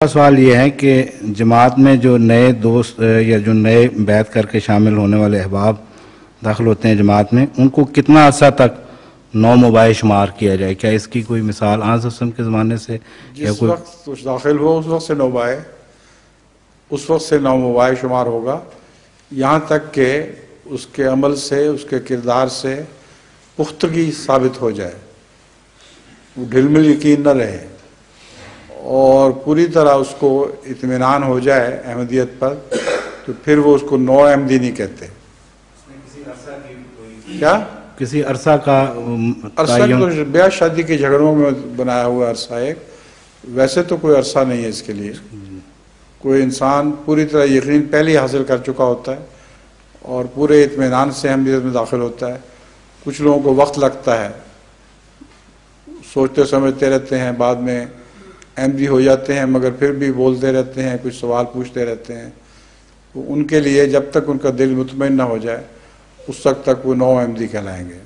سوال یہ ہے کہ جماعت میں جو نئے دوست یا جو نئے بیعت کر کے شامل ہونے والے احباب داخل ہوتے ہیں جماعت میں، ان کو کتنا عرصہ تک نو مباح شمار کیا جائے؟ کیا اس کی کوئی مثال آن وسلم کے زمانے سے جس وقت داخل ہو اس وقت سے نو مباح شمار ہوگا، یہاں تک کہ اس کے عمل سے، اس کے کردار سے پختگی ثابت ہو جائے، وہ ڈھل مل یقین نہ رہے اور پوری طرح اس کو اطمینان ہو جائے احمدیت پر، تو پھر وہ اس کو نو احمدی نہیں کہتے۔ کیا کسی عرصہ کا عرصہ تو بیاہ شادی کے جھگڑوں میں بنایا ہوا عرصہ ایک، ویسے تو کوئی عرصہ نہیں ہے اس کے لیے۔ کوئی انسان پوری طرح یقین پہلے ہی حاصل کر چکا ہوتا ہے اور پورے اطمینان سے احمدیت میں داخل ہوتا ہے۔ کچھ لوگوں کو وقت لگتا ہے، سوچتے سمجھتے رہتے ہیں، بعد میں احمدی ہو جاتے ہیں، مگر پھر بھی بولتے رہتے ہیں، کچھ سوال پوچھتے رہتے ہیں۔ تو ان کے لیے جب تک ان کا دل مطمئن نہ ہو جائے اس وقت تک وہ نو احمدی کہلائیں گے۔